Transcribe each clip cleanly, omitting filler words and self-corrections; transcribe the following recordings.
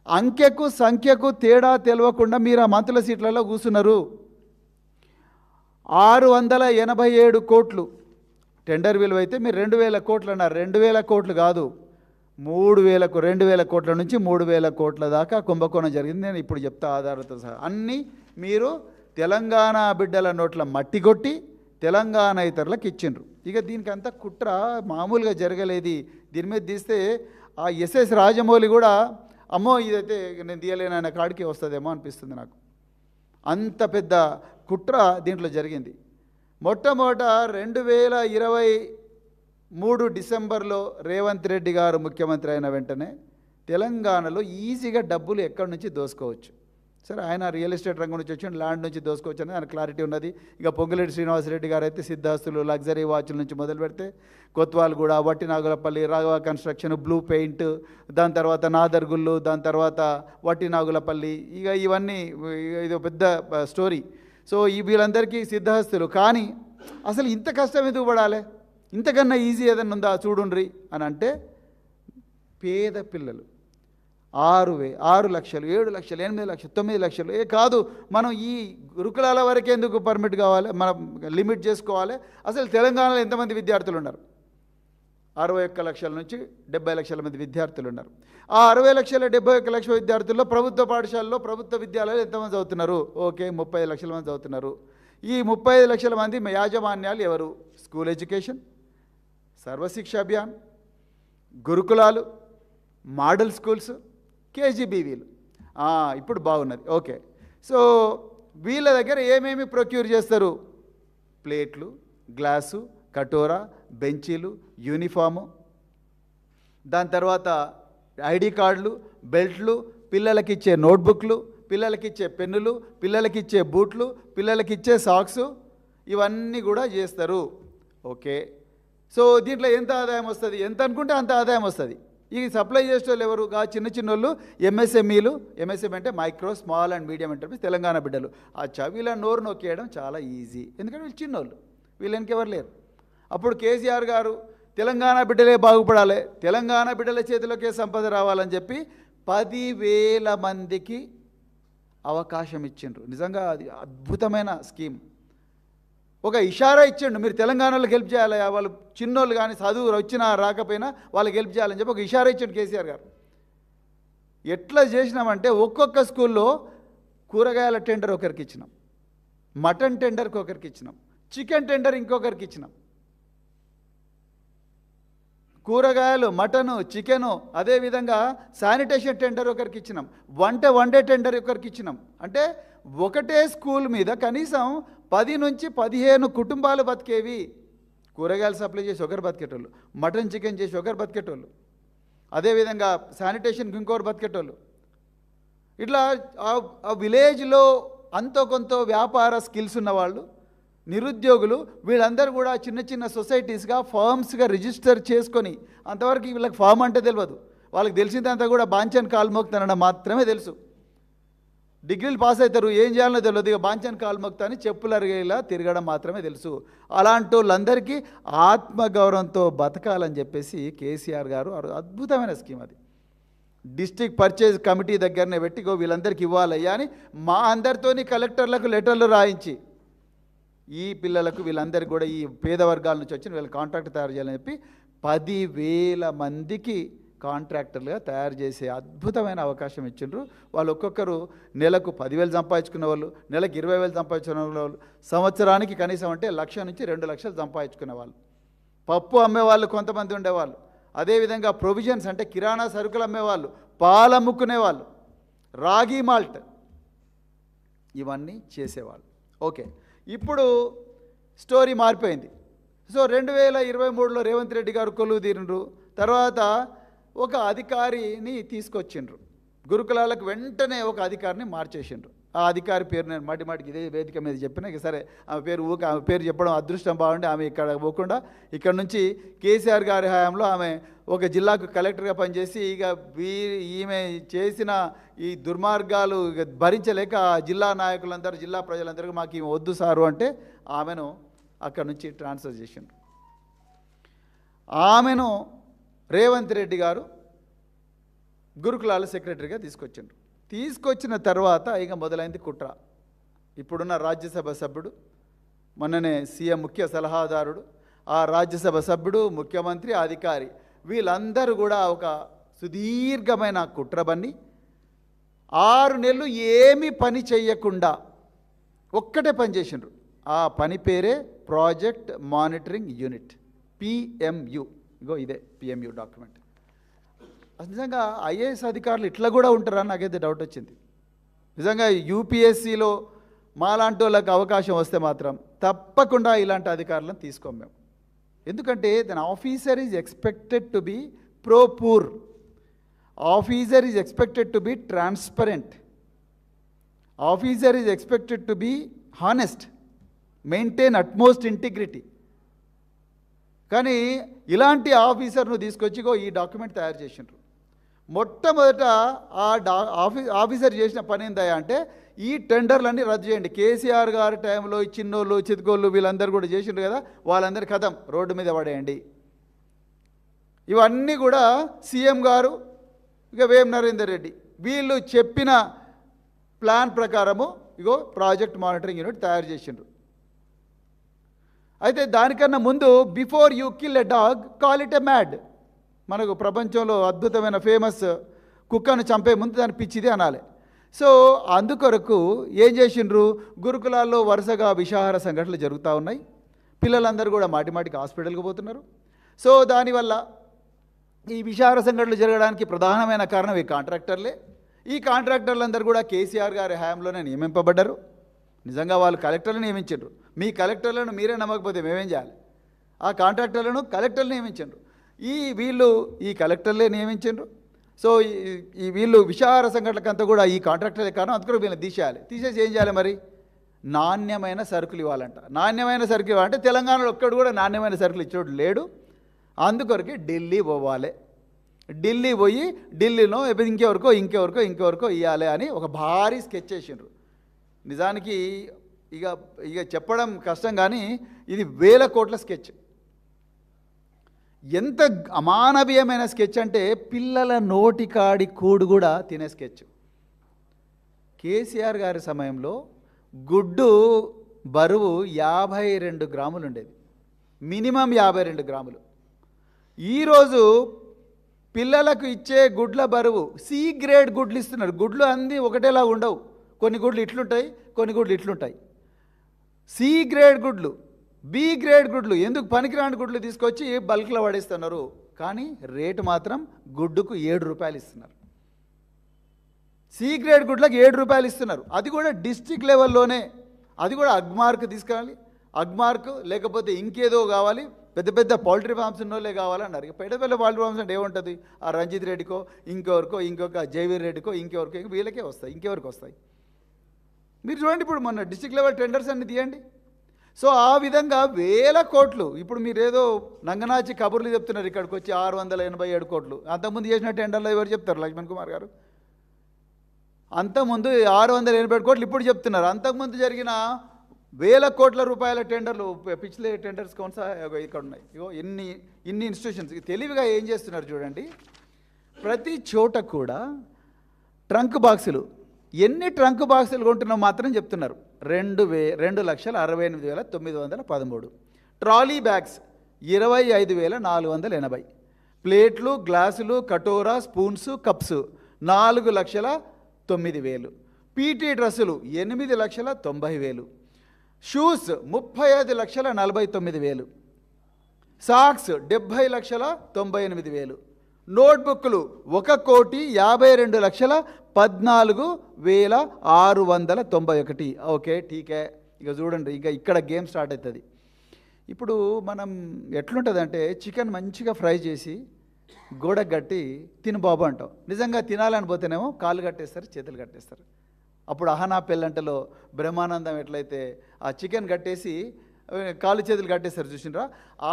అంకెకు సంఖ్యకు తేడా తెలియకుండా మీరు ఆ మంత్రుల సీట్లలో కూర్చున్నారు. 687 కోట్లు టెండర్ విలువ అయితే మీరు 2000 కోట్లు అన్నారు. 2000 కోట్లు కాదు, 2000 కోట్ల నుంచి 3000 కోట్ల దాకా కుంభకోణం జరిగింది. నేను ఇప్పుడు చెప్తా ఆధారాలతో సహా. అన్నీ మీరు తెలంగాణ బిడ్డల నోట్ల మట్టి కొట్టి తెలంగాణ ఇతరులకు ఇచ్చిండ్రు. ఇక దీనికి అంతా కుట్ర మామూలుగా జరగలేదు. దీని మీద తీస్తే ఆ ఎస్ఎస్ రాజమౌళి కూడా అమ్మో ఇదైతే నేను తీయలేను అనే కాడికి వస్తుందేమో అనిపిస్తుంది నాకు. అంత పెద్ద కుట్ర దీంట్లో జరిగింది. మొట్టమొదట 2023 డిసెంబర్లో రేవంత్ రెడ్డి గారు ముఖ్యమంత్రి అయిన వెంటనే తెలంగాణలో ఈజీగా డబ్బులు ఎక్కడి నుంచి దోసుకోవచ్చు. సరే, ఆయన రియల్ ఎస్టేట్ రంగం నుంచి వచ్చి ల్యాండ్ నుంచి దోసుకోవచ్చు అనేది ఆయన క్లారిటీ ఉన్నది. ఇక పొంగులేటి శ్రీనివాసరెడ్డి గారు అయితే సిద్ధాస్తులు, లగ్జరీ వాచ్ల నుంచి మొదలు పెడితే Kothwalguda, Vattinagulapally, Raghava construction, blue paint, దాని తర్వాత నాదర్గుళ్ళు, దాని తర్వాత వట్టినాగులపల్లి, ఇక ఇవన్నీ ఇది పెద్ద స్టోరీ. సో ఈ వీళ్ళందరికీ సిద్ధహస్తులు. కానీ అసలు ఇంత కష్టం ఎందుకు పడాలి, ఇంతకన్నా ఈజీ ఏదన్నా ఉందా చూడుండ్రి అని అంటే పేద పిల్లలు 6 లక్షలు, 7 లక్షలు, 8 లక్షలు, 9 లక్షలు కాదు. మనం ఈ గురుకులాల వరకు ఎందుకు పర్మిట్ కావాలి, మనం లిమిట్ చేసుకోవాలి. అసలు తెలంగాణలో ఎంతమంది విద్యార్థులు ఉన్నారు? 61 లక్షల నుంచి 70 లక్షల మంది విద్యార్థులు ఉన్నారు. ఆ 60 లక్షల 71 లక్షల విద్యార్థుల్లో ప్రభుత్వ పాఠశాలలో, ప్రభుత్వ విద్యాలయాలు ఎంతమంది చదువుతున్నారు? ఓకే, 35 లక్షల మంది చదువుతున్నారు. ఈ 35 లక్షల మంది యాజమాన్యాలు ఎవరు? స్కూల్ ఎడ్యుకేషన్, సర్వశిక్ష అభియాన్, గురుకులాలు, మోడల్ స్కూల్స్, కేజీబీవీలు. ఇప్పుడు బాగున్నది. ఓకే, సో వీళ్ళ దగ్గర ఏమేమి ప్రొక్యూర్ చేస్తారు? ప్లేట్లు, గ్లాసు, కటోరా, బెంచీలు, యూనిఫాము, దాని తర్వాత ఐడి కార్డులు, బెల్ట్లు, పిల్లలకిచ్చే నోట్బుక్లు, పిల్లలకిచ్చే పెన్నులు, పిల్లలకిచ్చే బూట్లు, పిల్లలకిచ్చే సాక్సు, ఇవన్నీ కూడా చేస్తారు. ఓకే, సో దీంట్లో ఎంత ఆదాయం వస్తుంది? ఎంత అనుకుంటే అంత ఆదాయం వస్తుంది. ఈ సప్లై చేసేవాళ్ళు ఎవరు? చిన్న చిన్నోళ్ళు, ఎంఎస్ఎంఈలు. ఎంఎస్ఎంఈ అంటే micro, small and medium enterprise, Telangana బిడ్డలు. వీళ్ళ నోరు నొక్కేయడం చాలా ఈజీ, ఎందుకంటే వీళ్ళు చిన్నోళ్ళు, వీళ్ళు వెనకెవరు లేరు. అప్పుడు కేసీఆర్ గారు తెలంగాణ బిడ్డలే బాగుపడాలి, తెలంగాణ బిడ్డల చేతిలోకే సంపద రావాలని చెప్పి 10,000 మందికి అవకాశం ఇచ్చిండ్రు. నిజంగా అది అద్భుతమైన స్కీమ్. ఒక ఇషారా ఇచ్చిండు, మీరు తెలంగాణలోకి హెల్ప్ చేయాలి, వాళ్ళు చిన్నోళ్ళు కానీ చదువు వచ్చినా రాకపోయినా వాళ్ళకి హెల్ప్ చేయాలని చెప్పి ఒక ఇషారా ఇచ్చిండు కేసీఆర్ గారు. ఎట్లా చేసినామంటే ఒక్కొక్క స్కూల్లో కూరగాయల టెండర్ ఒకరికి ఇచ్చినాం, మటన్ టెండర్కి ఒకరికి ఇచ్చినాం, చికెన్ టెండర్ ఇంకొకరికి ఇచ్చినాం. కూరగాయలు, మటను, చికెను, అదేవిధంగా శానిటేషన్ టెండర్ ఒకరికి ఇచ్చినాం, వండే టెండర్ ఒకరికి ఇచ్చినాం. అంటే ఒకటే స్కూల్ మీద కనీసం 10 నుంచి 15 కుటుంబాలు బతికేవి. కూరగాయలు సప్లై చేసి ఒకరు బతికేటోళ్ళు, మటన్ చికెన్ చేసి ఒకరు బతికేటోళ్ళు, అదేవిధంగా శానిటేషన్కి ఇంకొకరు బతికేటోళ్ళు. ఇట్లా ఆ విలేజ్లో అంతో కొంత వ్యాపార స్కిల్స్ ఉన్నవాళ్ళు, నిరుద్యోగులు, వీళ్ళందరూ కూడా చిన్న చిన్న సొసైటీస్గా, ఫార్మ్స్గా రిజిస్టర్ చేసుకొని, అంతవరకు వీళ్ళకి ఫామ్ అంటే తెలియదు, వాళ్ళకి తెలిసిందంతా కూడా బాంఛన్ కాల్మోక్తానన్న మాత్రమే తెలుసు. డిగ్రీలు పాస్ అవుతారు, ఏం చేయాలనో తెలియదు, ఇక బాంఛన్ కాల్మోక్తా అని చెప్పులు అరిగేలా తిరగడం మాత్రమే తెలుసు. అలాంటి వాళ్ళందరికీ ఆత్మగౌరవంతో బతకాలని చెప్పేసి కేసీఆర్ గారు అద్భుతమైన స్కీమ్ అది. డిస్ట్రిక్ట్ పర్చేజ్ కమిటీ దగ్గరనే పెట్టి వీళ్ళందరికీ ఇవ్వాలయ్యా అని మా అందరితోని కలెక్టర్లకు లెటర్లు రాయించి, ఈ పిల్లలకు వీళ్ళందరికీ కూడా ఈ పేద వర్గాల నుంచి వచ్చిన వీళ్ళ కాంట్రాక్ట్ తయారు చేయాలని చెప్పి 10,000 మందికి కాంట్రాక్టర్లుగా తయారు చేసే అద్భుతమైన అవకాశం ఇచ్చిండ్రు. వాళ్ళు ఒక్కొక్కరు నెలకు 10,000 సంపాదించుకునే వాళ్ళు, నెలకు 20,000 సంపాదించుకునే వాళ్ళు, సంవత్సరానికి కనీసం అంటే 1,00,000 నుంచి 2 లక్షలు సంపాదించుకునే వాళ్ళు. పప్పు అమ్మేవాళ్ళు కొంతమంది ఉండేవాళ్ళు, అదేవిధంగా ప్రొవిజన్స్ అంటే కిరాణా సరుకులు అమ్మేవాళ్ళు, పాలు అమ్ముకునేవాళ్ళు, రాగి మాల్ట్, ఇవన్నీ చేసేవాళ్ళు. ఓకే, ఇప్పుడు స్టోరీ మారిపోయింది. సో 2023లో రేవంత్ రెడ్డి గారు కొలువు తీరిండ్రు. తర్వాత ఒక అధికారిని తీసుకొచ్చిండ్రు, గురుకులాలకు వెంటనే ఒక అధికారిని మార్చేసిండ్రు. ఆ అధికారి పేరు నేను మాటికి ఇదే వేదిక మీద చెప్పిన, ఇక సరే ఆమె పేరు చెప్పడం అదృష్టం బాగుండి ఆమె ఇక్కడ పోకుండా ఇక్కడ నుంచి కేసీఆర్ గారి హయాంలో ఆమె ఒక జిల్లాకు కలెక్టర్గా పనిచేసి ఇక ఈమె చేసిన ఈ దుర్మార్గాలు ఇక భరించలేక జిల్లా నాయకులందరూ, జిల్లా ప్రజలందరూ మాకు ఈమె వద్దు సారు అంటే ఆమెను అక్కడ నుంచి ట్రాన్స్ఫర్ చేసిండ్రు. ఆమెను రేవంత్ రెడ్డి గారు గురుకులాల సెక్రటరీగా తీసుకొచ్చిండ్రు. తీసుకొచ్చిన తర్వాత ఇక మొదలైంది కుట్ర. ఇప్పుడున్న రాజ్యసభ సభ్యుడు, మొన్ననే సీఎం ముఖ్య సలహాదారుడు, ఆ రాజ్యసభ సభ్యుడు, ముఖ్యమంత్రి, అధికారి, వీళ్ళందరూ కూడా ఒక సుదీర్ఘమైన కుట్ర బన్ని 6 నెలలు ఏమీ పని చెయ్యకుండా ఒక్కటే పని చేసిండ్రు. ఆ పని పేరే ప్రాజెక్ట్ మానిటరింగ్ యూనిట్, పిఎంయు. ఇగో ఇదే పిఎంయు డాక్యుమెంట్. నిజంగా ఐఏఎస్ అధికారులు ఇట్లా కూడా ఉంటారా నాకైతే డౌట్ వచ్చింది. నిజంగా యూపీఎస్సీలో మాలాంటి వాళ్ళకి అవకాశం వస్తే మాత్రం తప్పకుండా ఇలాంటి అధికారులను తీసుకోం మేము. ఎందుకంటే then officer is expected to be pro poor, officer is expected to be transparent, officer is expected to be honest, maintain utmost integrity. కానీ ఇలాంటి ఆఫీసర్ను తీసుకొచ్చి ఈ డాక్యుమెంట్ తయారు చేసిండ్రు. మొట్టమొదట ఆఫీసర్ చేసిన పని ఏందా అంటే ఈ టెండర్లన్నీ రద్దు చేయండి. కేసీఆర్ గారి టైంలో ఈ చిన్నోళ్ళు చితుకోళ్ళు వీళ్ళందరూ కూడా చేసిండ్రు కదా, వాళ్ళందరి కథం రోడ్డు మీద పడేయండి. ఇవన్నీ కూడా సీఎం గారు ఇక వేం నరేందర్ రెడ్డి వీళ్ళు చెప్పిన ప్లాన్ ప్రకారము ప్రాజెక్ట్ మానిటరింగ్ యూనిట్ తయారు చేసిండ్రు. అయితే దానికన్నా ముందు before you kill a dog call it a mad. మనకు ప్రపంచంలో అద్భుతమైన ఫేమస్ కుక్కను చంపే ముందు దాన్ని పిచ్చిది అనాలి. సో అందుకొరకు ఏం చేసిండ్రు, గురుకులాల్లో వరుసగా విషాహార సంఘటనలు జరుగుతూ ఉన్నాయి. పిల్లలందరూ కూడా మాటిమాటికి హాస్పిటల్కి పోతున్నారు. సో దానివల్ల ఈ విషాహార సంఘటనలు జరగడానికి ప్రధానమైన కారణం ఈ కాంట్రాక్టర్లే. ఈ కాంట్రాక్టర్లందరూ కూడా కేసీఆర్ గారి హయాంలోనే నియమింపబడ్డారు. నిజంగా వాళ్ళు కలెక్టర్లు నియమించారు. మీ కలెక్టర్లను మీరే నమ్మకపోతే మేమేం చేయాలి? ఆ కాంట్రాక్టర్లను కలెక్టర్లు నియమించారు. వీళ్ళు ఈ కలెక్టర్లే నియమించారు. సో వీళ్ళు విషాహార సంఘటనకంతా కూడా ఈ కాంట్రాక్టర్లే కారణం. అందుకని వీళ్ళని తీసేసి ఏం చేయాలి మరి? నాణ్యమైన సరుకులు ఇవ్వాలంట. నాణ్యమైన సరుకులు ఇవ్వాలంటే తెలంగాణలో ఒక్కడు కూడా నాణ్యమైన సరుకులు ఇచ్చేవాడు లేడు. అందుకొరకే ఢిల్లీ పోవాలి. ఢిల్లీ పోయి ఢిల్లీలో ఇంకెవరికో ఇవ్వాలి అని ఒక భారీ స్కెచ్ చేసిండ్రు. నిజానికి ఇక చెప్పడం కష్టం, కానీ ఇది 1000 కోట్ల స్కెచ్. ఎంత అమానవీయమైన స్కెచ్ అంటే పిల్లల నోటికాడి కూడు కూడా తినే స్కెచ్. కేసీఆర్ గారి సమయంలో గుడ్డు బరువు 52 గ్రాములు ఉండేది, మినిమం 52 గ్రాములు. ఈరోజు పిల్లలకు ఇచ్చే గుడ్ల బరువు సి గ్రేడ్ గుడ్లు ఇస్తున్నారు. గుడ్లు అన్నీ ఒకటేలా ఉండవు. కొన్ని గుడ్లు ఇట్లుంటాయి, కొన్ని గుడ్లు ఇట్లుంటాయి. సి గ్రేడ్ గుడ్లు, బి గ్రేడ్ గుడ్లు, ఎందుకు పనికిరాని గుడ్లు తీసుకొచ్చి బల్క్లో పడేస్తున్నారు. కానీ రేటు మాత్రం గుడ్డుకు 7 రూపాయలు ఇస్తున్నారు. సి గ్రేడ్ గుడ్లకు 7 రూపాయలు ఇస్తున్నారు. అది కూడా డిస్ట్రిక్ట్ లెవెల్లోనే. అది కూడా అగ్మార్క్ తీసుకురావాలి. అగ్మార్క్ లేకపోతే ఇంకేదో కావాలి. పెద్ద పెద్ద పౌల్ట్రీ ఫార్మ్స్ ఉన్నోళ్ళే కావాలన్నారు. పెద్ద పెద్ద పౌల్ట్రీ ఫార్మ్స్ అంటే ఏముంటుంది? ఆ రంజిత్ రెడ్డికో ఇంకొక జైవీర్ రెడ్డికో ఇంకెవరికో వీళ్ళకే వస్తాయి. ఇంకెవరికి వస్తాయి? మీరు చూడండి, ఇప్పుడు మొన్న డిస్ట్రిక్ట్ లెవెల్ టెండర్స్ అన్ని తీయండి. సో ఆ విధంగా 1000 కోట్లు. ఇప్పుడు మీరు ఏదో నంగనాచి కబుర్లు చెప్తున్నారు ఇక్కడికి వచ్చి 687 కోట్లు. అంతకుముందు చేసిన టెండర్లో ఎవరు చెప్తారు? లక్ష్మణ్ కుమార్ గారు. అంతకుముందు 687 కోట్లు ఇప్పుడు చెప్తున్నారు. అంతకుముందు జరిగిన 1000 కోట్ల రూపాయల టెండర్లు, పిచ్లే టెండర్స్ ఇక్కడ ఉన్నాయి. ఇన్ని ఇన్స్టిట్యూషన్స్ తెలివిగా ఏం చేస్తున్నారు చూడండి. ప్రతి చోట కూడా ట్రంక్ బాక్సులు, ఎన్ని ట్రంక్ బాక్సులు కొంటున్నాం మాత్రం చెప్తున్నారు. 2,68,913. Trolley bags 25,480. ప్లేట్లు, గ్లాసులు, కటోరా, స్పూన్స్, కప్స్ 4,09,000. పీటీ డ్రెస్సులు 8,90,000. షూస్ 35,49,000. సాక్స్ 70,98,000. నోట్బుక్లు 1,14,14,691. ఓకే, ఠీకే. ఇక చూడండి, ఇక్కడ గేమ్ స్టార్ట్ అవుతుంది. ఇప్పుడు మనం ఎట్లుంటుందంటే చికెన్ మంచిగా ఫ్రై చేసి గోడకు కట్టి తిను బాబు అంటాం. నిజంగా తినాలని పోతేనేమో కాళ్ళు కట్టేస్తారు, చేతులు కట్టేస్తారు. అప్పుడు అహనా పెళ్ళంటలో బ్రహ్మానందం ఎట్లయితే ఆ చికెన్ కట్టేసి కాళ్ళు చేతులు కట్టేస్తారు చూసినరా,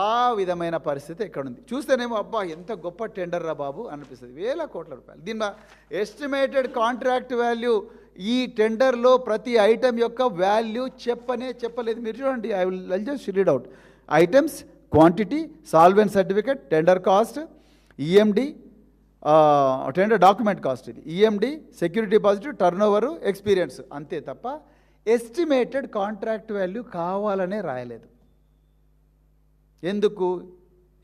ఆ విధమైన పరిస్థితి ఎక్కడుంది. చూస్తేనేమో అబ్బా ఎంత గొప్ప టెండర్ రా బాబు అనిపిస్తుంది. 1000 కోట్ల రూపాయలు. దీని ఎస్టిమేటెడ్ కాంట్రాక్ట్ వాల్యూ, ఈ టెండర్లో ప్రతి ఐటెం యొక్క వాల్యూ చెప్పలేదు. మీరు చూడండి, I just read out. Items, quantity, solvent certificate, tender cost, EMD, tender document cost ఇది EMD, security deposit, turnover, experience, అంతే తప్ప ఎస్టిమేటెడ్ కాంట్రాక్ట్ వాల్యూ కావాలనే రాయలేదు. ఎందుకు?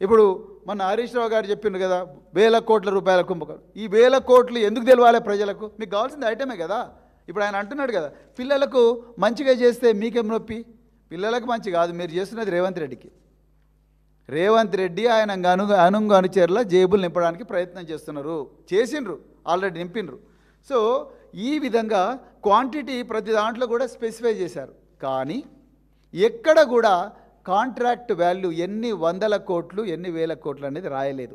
ఇప్పుడు మన హరీష్ రావు గారు చెప్పిండ్రు కదా, 1000 కోట్ల రూపాయల కుంభకోణం. ఈ 1000 కోట్లు ఎందుకు తెలియాలి ప్రజలకు? మీకు కావాల్సింది ఐటమే కదా. ఇప్పుడు ఆయన అంటున్నాడు కదా, పిల్లలకు మంచిగా చేస్తే మీకేం నొప్పి? పిల్లలకు మంచి కాదు, మీరు చేస్తున్నది రేవంత్ రెడ్డికి. రేవంత్ రెడ్డి ఆయన అనుచరుల జేబులు నింపడానికి ప్రయత్నం చేసిండ్రు, ఆల్రెడీ నింపినరు. సో ఈ విధంగా క్వాంటిటీ ప్రతి దాంట్లో కూడా స్పెసిఫై చేశారు. కానీ ఎక్కడ కూడా కాంట్రాక్ట్ వాల్యూ ఎన్ని 100 కోట్లు ఎన్ని 1000 కోట్లు అనేది రాయలేదు.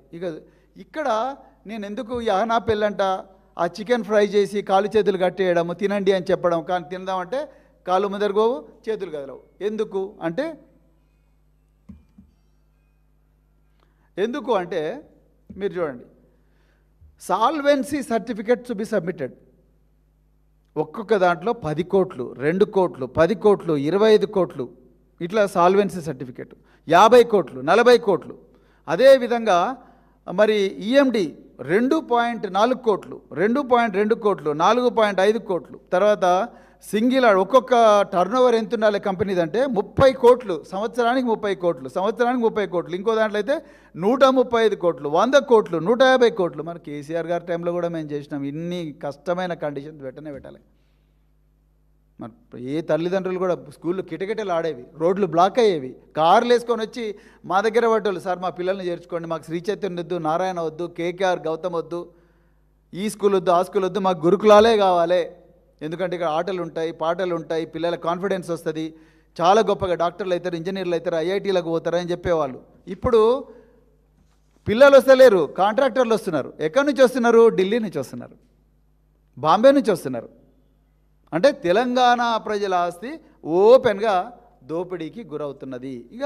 ఇక్కడ నేను ఎందుకు ఈ అహనా పెళ్ళంట ఆ చికెన్ ఫ్రై చేసి కాలు చేతులు కట్టేయడము, తినండి అని చెప్పడం, కానీ తిందామంటే కాలు ముదరగోవు, చేతులు కదలవు. ఎందుకు అంటే మీరు చూడండి, solvency certificate to be submitted. ఒక్కొక్క దాంట్లో 10 కోట్లు, 2 కోట్లు, 10 కోట్లు, 25 కోట్లు, ఇట్లా సాల్వెన్సీ సర్టిఫికెట్, 50 కోట్లు, 40 కోట్లు. అదేవిధంగా మరి ఈఎండి 2.4 కోట్లు, 2.2 కోట్లు, 4.5 కోట్లు. తర్వాత సింగిల్ ఒక్కొక్క టర్న్ ఓవర్ ఎంత ఉండాలి కంపెనీది అంటే 30 కోట్లు, సంవత్సరానికి 30 కోట్లు, సంవత్సరానికి 30 కోట్లు. ఇంకో దాంట్లో అయితే 135 కోట్లు, 100 కోట్లు, 150 కోట్లు. మన కేసీఆర్ గారి టైంలో కూడా మేము చేసినాం. ఇన్ని కష్టమైన కండిషన్స్ పెట్టాలి. మరి ఏ తల్లిదండ్రులు కూడా స్కూల్లో కిటకిటలు ఆడేవి, రోడ్లు బ్లాక్ అయ్యేవి, కార్లు వేసుకొని వచ్చి మా దగ్గర పడ్డోళ్ళు, సార్ మా పిల్లల్ని చేర్చుకోండి, మాకు శ్రీ చైతన్య వద్దు, నారాయణ వద్దు, కేకేఆర్ గౌతమ్ వద్దు, ఈ స్కూల్ వద్దు, ఆ స్కూల్ వద్దు, మాకు గురుకులాలే కావాలి. ఎందుకంటే ఇక్కడ ఆటలు ఉంటాయి, పాటలు ఉంటాయి, పిల్లల కాన్ఫిడెన్స్ వస్తుంది, చాలా గొప్పగా డాక్టర్లు అవుతారు, ఇంజనీర్లు అవుతారు, ఐఐటీలకు పోతారని చెప్పేవాళ్ళు. ఇప్పుడు పిల్లలు వస్తలేరు, కాంట్రాక్టర్లు వస్తున్నారు. ఎక్కడి నుంచి వస్తున్నారు? ఢిల్లీ నుంచి వస్తున్నారు, బాంబే నుంచి వస్తున్నారు. అంటే తెలంగాణ ప్రజల ఆస్తి ఓపెన్గా దోపిడీకి గురవుతున్నది.